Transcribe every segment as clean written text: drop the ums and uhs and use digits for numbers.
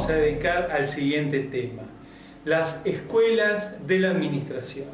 vamos a dedicar al siguiente tema, las escuelas de la administración.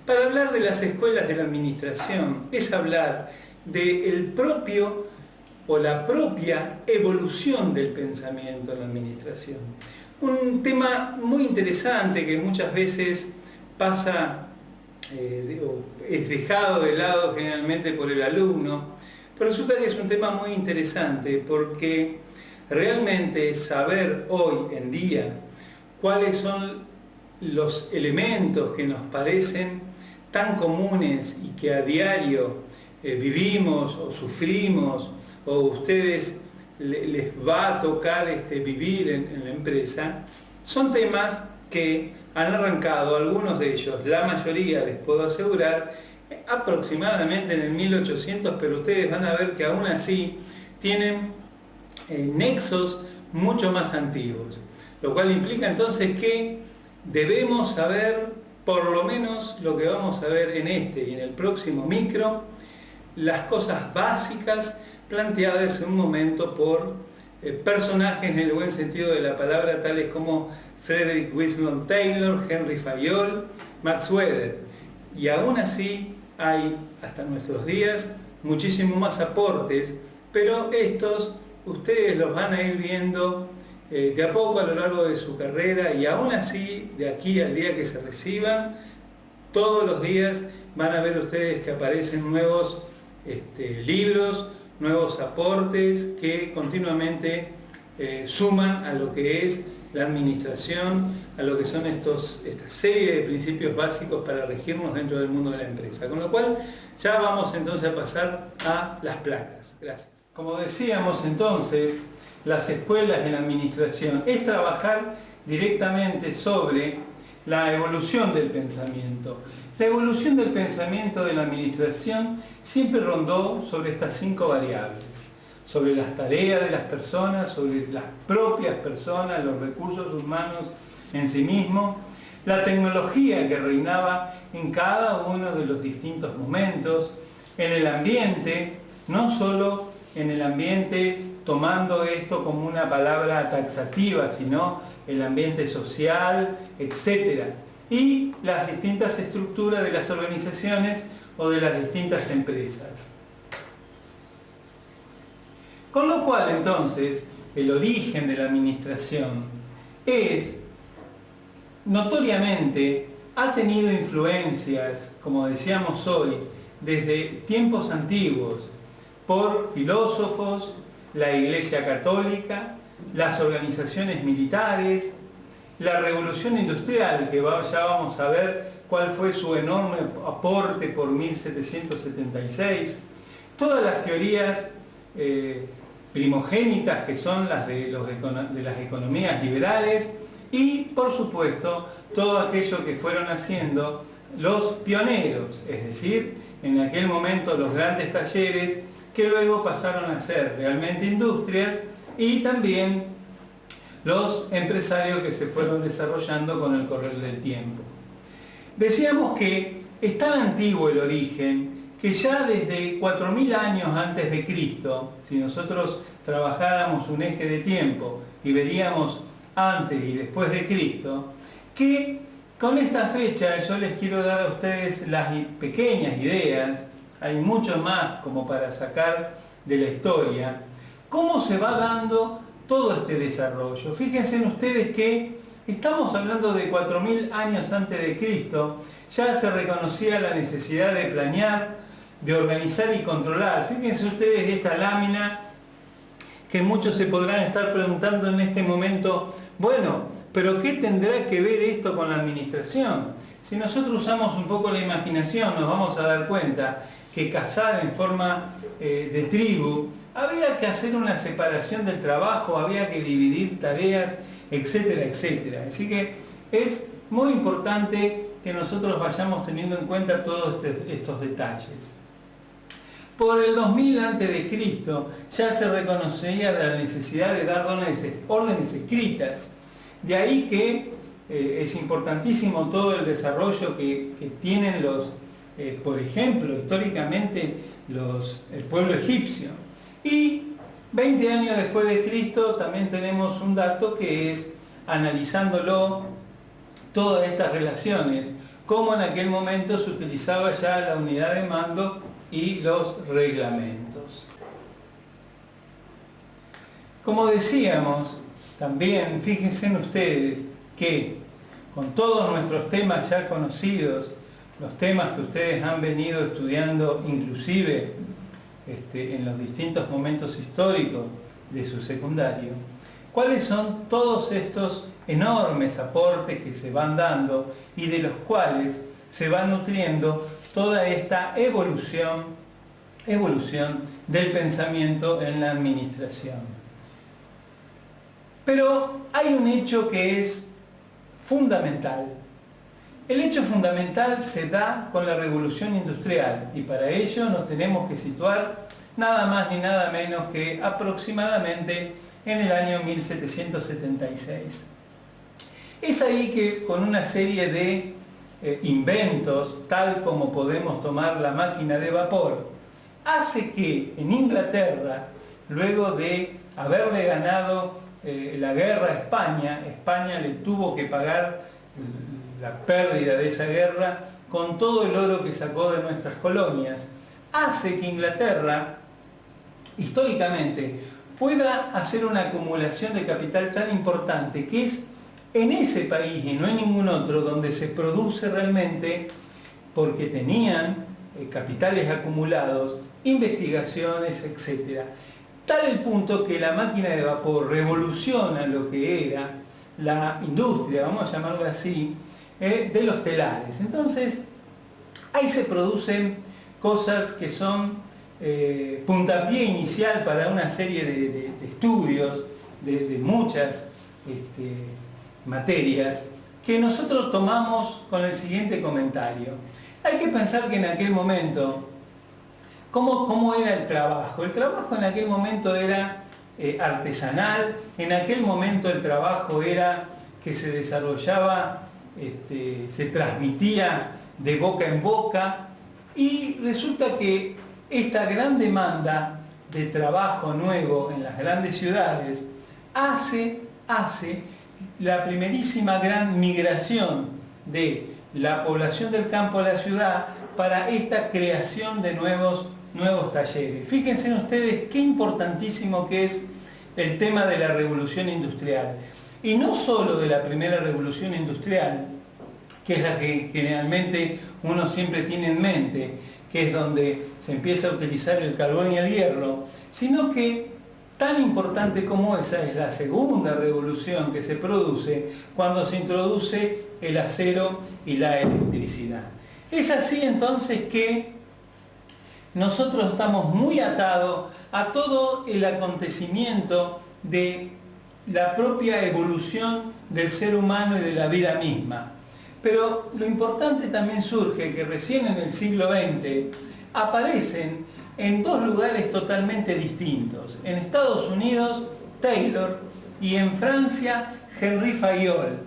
Para hablar de las escuelas de la administración es hablar del propio o la propia evolución del pensamiento en la administración. Un tema muy interesante que muchas veces pasa, es dejado de lado generalmente por el alumno, pero resulta que es un tema muy interesante porque realmente saber hoy en día cuáles son los elementos que nos parecen tan comunes y que a diario vivimos o sufrimos o ustedes les va a tocar vivir en la empresa, son temas que han arrancado, algunos de ellos, la mayoría les puedo asegurar, aproximadamente en el 1800, pero ustedes van a ver que aún así tienen nexos mucho más antiguos, lo cual implica entonces que debemos saber por lo menos lo que vamos a ver en este y en el próximo micro, las cosas básicas planteadas en un momento por personajes en el buen sentido de la palabra, tales como Frederick Winslow Taylor, Henry Fayol, Max Weber. Y aún así hay, hasta nuestros días, muchísimos más aportes, pero estos ustedes los van a ir viendo de a poco a lo largo de su carrera, y aún así, de aquí al día que se reciban, todos los días van a ver ustedes que aparecen nuevos libros, nuevos aportes que continuamente suman a lo que es la administración, a lo que son esta serie de principios básicos para regirnos dentro del mundo de la empresa. Con lo cual, ya vamos entonces a pasar a las placas. Gracias. Como decíamos entonces, las escuelas en la administración es trabajar directamente sobre la evolución del pensamiento. La evolución del pensamiento de la administración siempre rondó sobre estas 5 variables, sobre las tareas de las personas, sobre las propias personas, los recursos humanos en sí mismos, la tecnología que reinaba en cada uno de los distintos momentos, en el ambiente, no solo en el ambiente tomando esto como una palabra taxativa, sino el ambiente social, etc. Y las distintas estructuras de las organizaciones o de las distintas empresas. Con lo cual, entonces, el origen de la administración es, notoriamente, ha tenido influencias, como decíamos hoy, desde tiempos antiguos, por filósofos, la Iglesia Católica, las organizaciones militares, la Revolución Industrial, que ya vamos a ver cuál fue su enorme aporte por 1776, todas las teorías primogénitas que son las de las economías liberales y, por supuesto, todo aquello que fueron haciendo los pioneros, es decir, en aquel momento los grandes talleres que luego pasaron a ser realmente industrias, y también los empresarios que se fueron desarrollando con el correr del tiempo. Decíamos que es tan antiguo el origen que ya desde 4000 años antes de Cristo, si nosotros trabajáramos un eje de tiempo y veríamos antes y después de Cristo, que con esta fecha yo les quiero dar a ustedes las pequeñas ideas, hay mucho más como para sacar de la historia, cómo se va dando todo este desarrollo. Fíjense en ustedes que estamos hablando de 4000 años antes de Cristo, ya se reconocía la necesidad de planear, de organizar y controlar. Fíjense ustedes esta lámina que muchos se podrán estar preguntando en este momento, bueno, pero ¿qué tendrá que ver esto con la administración? Si nosotros usamos un poco la imaginación, nos vamos a dar cuenta que cazar en forma de tribu, había que hacer una separación del trabajo, había que dividir tareas, etcétera, etcétera. Así que es muy importante que nosotros vayamos teniendo en cuenta todos estos detalles. Por el 2000 a.C. ya se reconocía la necesidad de dar órdenes escritas. De ahí que es importantísimo todo el desarrollo que tienen por ejemplo, históricamente el pueblo egipcio. Y 20 años después de Cristo también tenemos un dato que es, analizándolo, todas estas relaciones, cómo en aquel momento se utilizaba ya la unidad de mando y los reglamentos. Como decíamos, también fíjense en ustedes que con todos nuestros temas ya conocidos, los temas que ustedes han venido estudiando inclusive en los distintos momentos históricos de su secundario, ¿cuáles son todos estos enormes aportes que se van dando y de los cuales se va nutriendo toda esta evolución del pensamiento en la administración? Pero hay un hecho que es fundamental. El hecho fundamental se da con la revolución industrial y para ello nos tenemos que situar nada más ni nada menos que aproximadamente en el año 1776. Es ahí que con una serie de inventos, tal como podemos tomar la máquina de vapor, hace que en Inglaterra, luego de haberle ganado la guerra a España, España le tuvo que pagar la pérdida de esa guerra con todo el oro que sacó de nuestras colonias, hace que Inglaterra, históricamente, pueda hacer una acumulación de capital tan importante que es en ese país y no en ningún otro donde se produce realmente, porque tenían capitales acumulados, investigaciones, etc. Tal el punto que la máquina de vapor revoluciona lo que era la industria, vamos a llamarlo así, de los telares. Entonces, ahí se producen cosas que son puntapié inicial para una serie de estudios, de muchas materias, que nosotros tomamos con el siguiente comentario. Hay que pensar que en aquel momento, ¿cómo era el trabajo? El trabajo en aquel momento era artesanal, en aquel momento el trabajo era que se desarrollaba, se transmitía de boca en boca, y resulta que esta gran demanda de trabajo nuevo en las grandes ciudades hace la primerísima gran migración de la población del campo a la ciudad para esta creación de nuevos talleres. Fíjense ustedes qué importantísimo que es el tema de la revolución industrial. Y no solo de la primera revolución industrial, que es la que generalmente uno siempre tiene en mente, que es donde se empieza a utilizar el carbón y el hierro, sino que tan importante como esa es la segunda revolución que se produce cuando se introduce el acero y la electricidad. Es así entonces que nosotros estamos muy atados a todo el acontecimiento de la propia evolución del ser humano y de la vida misma. Pero lo importante también surge que recién en el siglo XX aparecen en dos lugares totalmente distintos. En Estados Unidos, Taylor, y en Francia, Henri Fayol.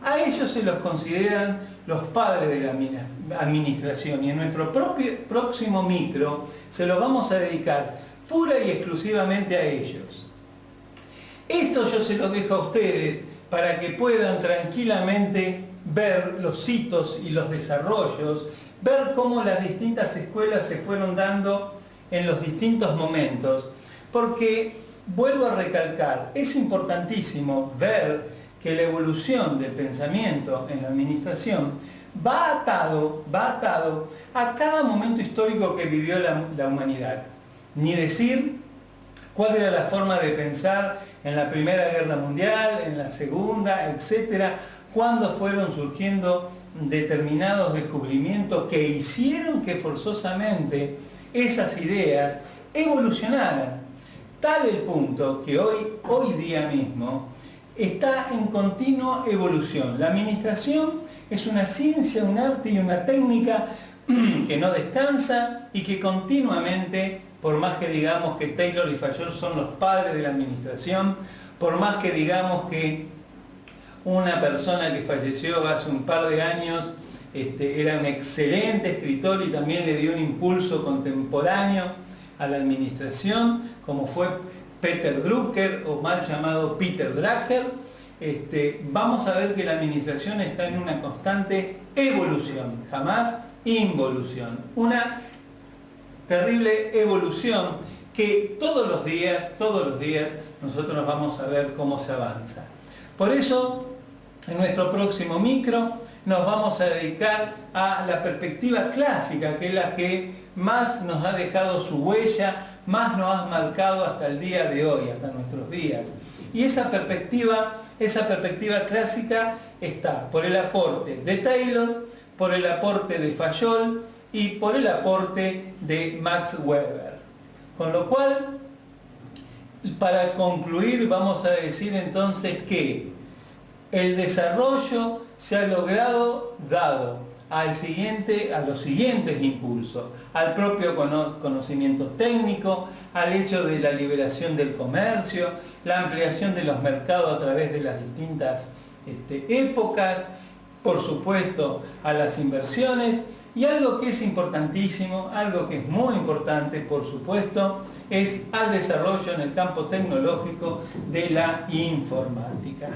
A ellos se los consideran los padres de la administración y en nuestro próximo micro se los vamos a dedicar pura y exclusivamente a ellos. Esto yo se los dejo a ustedes para que puedan tranquilamente ver los hitos y los desarrollos, ver cómo las distintas escuelas se fueron dando en los distintos momentos, porque, vuelvo a recalcar, es importantísimo ver que la evolución del pensamiento en la administración va atado a cada momento histórico que vivió la humanidad. Ni decir cuál era la forma de pensar en la Primera Guerra Mundial, en la Segunda, etcétera, cuándo fueron surgiendo determinados descubrimientos que hicieron que forzosamente esas ideas evolucionaran. Tal el punto que hoy día mismo está en continua evolución. La administración es una ciencia, un arte y una técnica que no descansa y que continuamente, por más que digamos que Taylor y Fayol son los padres de la administración, por más que digamos que una persona que falleció hace un par de años era un excelente escritor y también le dio un impulso contemporáneo a la administración, como fue Peter Drucker, o mal llamado Peter Drucker, vamos a ver que la administración está en una constante evolución, jamás involución. Una terrible evolución que todos los días nosotros vamos a ver cómo se avanza. Por eso, en nuestro próximo micro nos vamos a dedicar a la perspectiva clásica, que es la que más nos ha dejado su huella, más nos ha marcado hasta el día de hoy, hasta nuestros días. Y esa perspectiva clásica está por el aporte de Taylor, por el aporte de Fayol y por el aporte de Max Weber. Con lo cual, para concluir, vamos a decir entonces que el desarrollo se ha logrado dado a los siguientes impulsos: al propio conocimiento técnico, al hecho de la liberación del comercio, la ampliación de los mercados a través de las distintas épocas, por supuesto a las inversiones, y algo que es importantísimo, algo que es muy importante, por supuesto, es al desarrollo en el campo tecnológico de la informática.